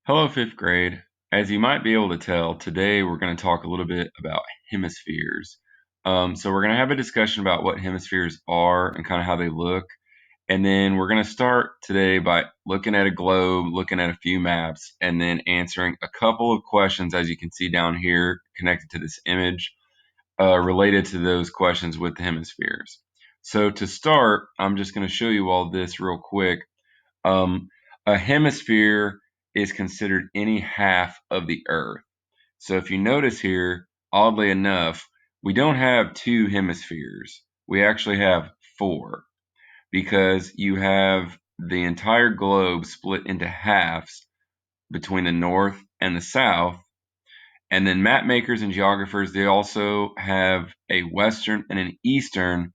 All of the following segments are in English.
Hello, fifth grade. As you might be able to tell, today we're going to talk a little bit about hemispheres. So we're going to have a discussion about what hemispheres are and kind of how they look. And then we're going to start today by looking at a globe, looking at a few maps, and then answering a couple of questions, as you can see down here, connected to this image, related to those questions with the hemispheres. So to start, I'm just going to show you all this real quick. Um, a hemisphere is considered any half of the Earth. So if you notice here, oddly enough, we don't have two hemispheres. We actually have four because you have the entire globe split into halves between the north and the south. And then map makers and geographers, they also have a western and an eastern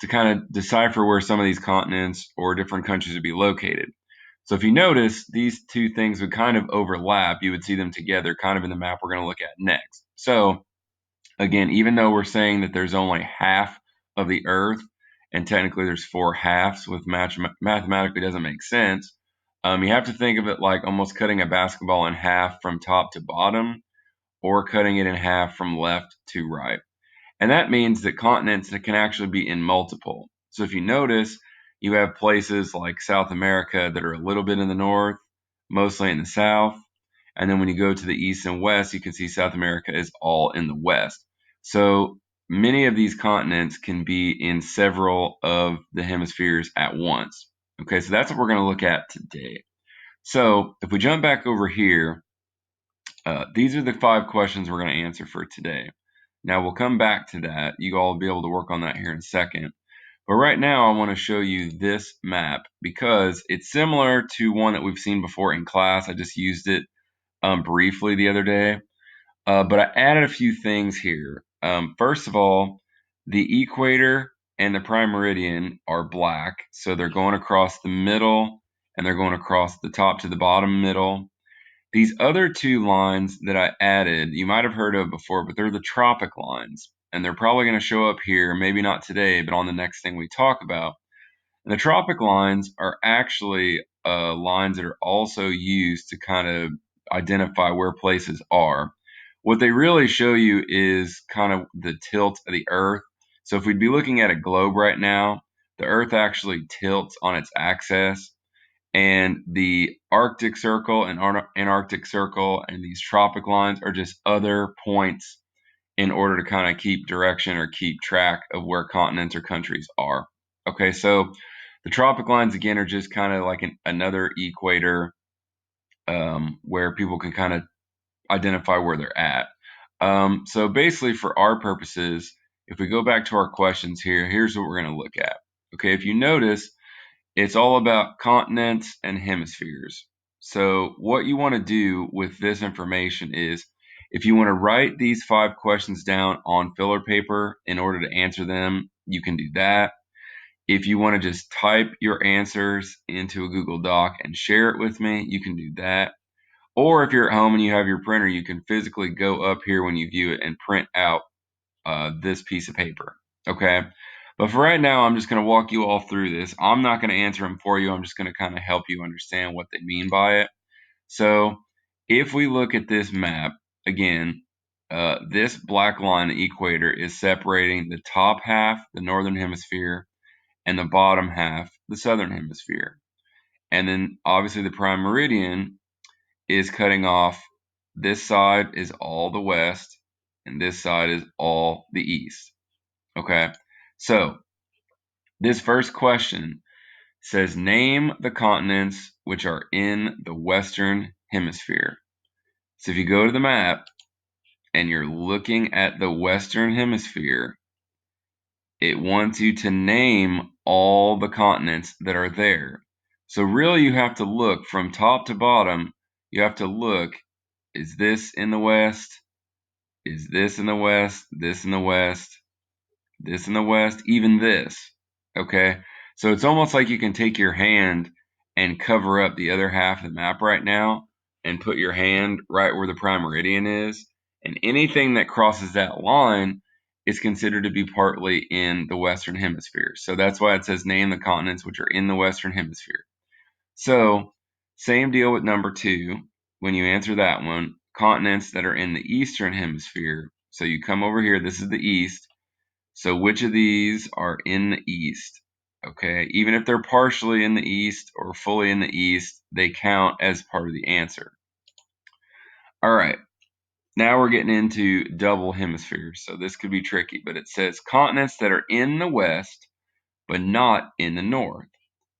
to kind of decipher where some of these continents or different countries would be located. So if you notice, these two things would kind of overlap. You would see them together kind of in the map we're going to look at next. So again, even though we're saying that there's only half of the Earth, and technically there's four halves, which mathematically doesn't make sense, you have to think of it like almost cutting a basketball in half from top to bottom, or cutting it in half from left to right. And that means that continents can actually be in multiple. So if you notice, you have places like South America that are a little bit in the north, mostly in the south. And then when you go to the east and west, you can see South America is all in the west. So many of these continents can be in several of the hemispheres at once. Okay, so that's what we're going to look at today. So if we jump back over here, these are the 5 questions we're going to answer for today. Now we'll come back to that. You all will be able to work on that here in a second. But right now I want to show you this map because it's similar to one that we've seen before in class. I just used it briefly the other day. But I added a few things here. First of all, the equator and the prime meridian are black. So they're going across the middle and they're going across the top to the bottom middle. These other 2 lines that I added, you might have heard of before, but they're the tropic lines. And they're probably going to show up here, maybe not today, but on the next thing we talk about. And the tropic lines are actually lines that are also used to kind of identify where places are. What they really show you is kind of the tilt of the Earth. So if we'd be looking at a globe right now, the Earth actually tilts on its axis, and the Arctic Circle and Antarctic Circle and these tropic lines are just other points in order to kind of keep direction or keep track of where continents or countries are. Okay, so the tropic lines again are just kind of like another equator, where people can kind of identify where they're at. So basically, for our purposes, if we go back to our questions here, here's what we're going to look at. Okay, if you notice, it's all about continents and hemispheres. So what you want to do with this information is, if you want to write these 5 questions down on filler paper in order to answer them, you can do that. If you want to just type your answers into a Google Doc and share it with me, you can do that. Or if you're at home and you have your printer, you can physically go up here when you view it and print out this piece of paper. Okay. But for right now, I'm just going to walk you all through this. I'm not going to answer them for you. I'm just going to kind of help you understand what they mean by it. So if we look at this map, again, this black line, the equator, is separating the top half, the northern hemisphere, and the bottom half, the southern hemisphere. And then obviously the prime meridian is cutting off, this side is all the west, and this side is all the east. Okay, so this first question says, name the continents which are in the Western Hemisphere. So if you go to the map and you're looking at the Western Hemisphere, it wants you to name all the continents that are there. So really you have to look from top to bottom. You have to look, is this in the West? Is this in the West? This in the West? This in the West? Even this. Okay, so it's almost like you can take your hand and cover up the other half of the map right now and put your hand right where the prime meridian is, and anything that crosses that line is considered to be partly in the Western Hemisphere. So that's why it says name the continents which are in the Western Hemisphere. So same deal with number 2. when you answer that one, continents that are in the eastern hemisphere. So you come over here, this is the east. So which of these are in the east? Okay, even if they're partially in the east or fully in the east, they count as part of the answer. All right, now we're getting into double hemispheres. So this could be tricky, but it says continents that are in the west, but not in the north.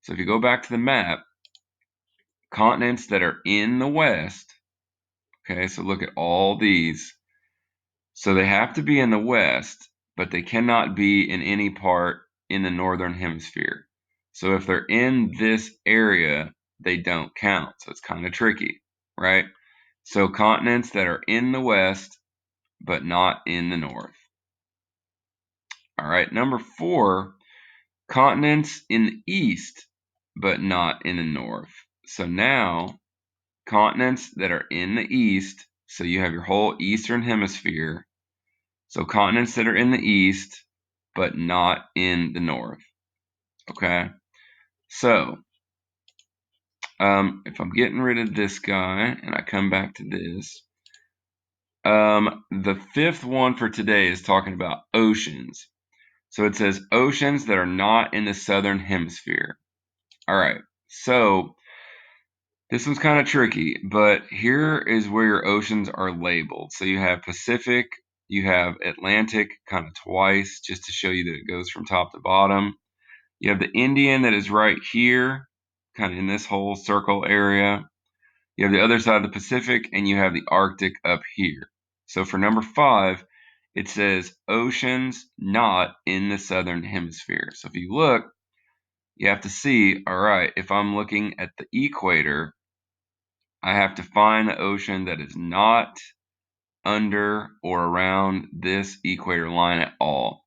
So if you go back to the map, continents that are in the west, okay, so look at all these. So they have to be in the west, but they cannot be in any part in the northern hemisphere. So if they're in this area, they don't count. So it's kind of tricky, right? So continents that are in the west, but not in the north. All right, number 4, continents in the east, but not in the north. So now, continents that are in the east, so you have your whole eastern hemisphere. So continents that are in the east, but not in the north. Okay. So if I'm getting rid of this guy and I come back to this, the 5th one for today is talking about oceans. So it says oceans that are not in the southern hemisphere. All right. So this one's kind of tricky, but here is where your oceans are labeled. So you have Pacific, you have Atlantic kind of twice, just to show you that it goes from top to bottom. You have the Indian that is right here, kind of in this whole circle area. You have the other side of the Pacific, and you have the Arctic up here. So for number 5, it says oceans not in the southern hemisphere. So if you look, you have to see, all right, if I'm looking at the equator, I have to find the ocean that is not under or around this equator line at all.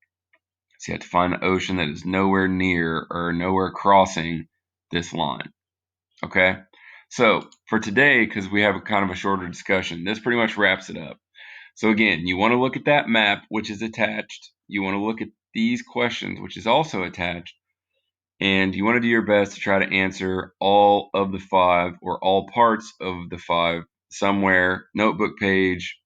So you have to find the ocean that is nowhere near or nowhere crossing this line. Okay? So for today, because we have a kind of a shorter discussion, this pretty much wraps it up. So again, you want to look at that map, which is attached. You want to look at these questions, which is also attached. And you want to do your best to try to answer all of the 5 or all parts of the 5 somewhere, notebook page,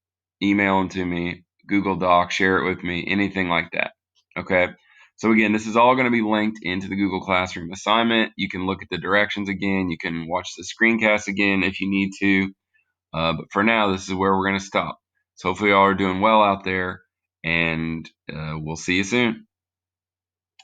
email them to me, Google Doc, share it with me, anything like that. Okay. So again, this is all going to be linked into the Google Classroom assignment. You can look at the directions again. You can watch the screencast again if you need to. But for now, this is where we're going to stop. So hopefully y'all are doing well out there, and we'll see you soon.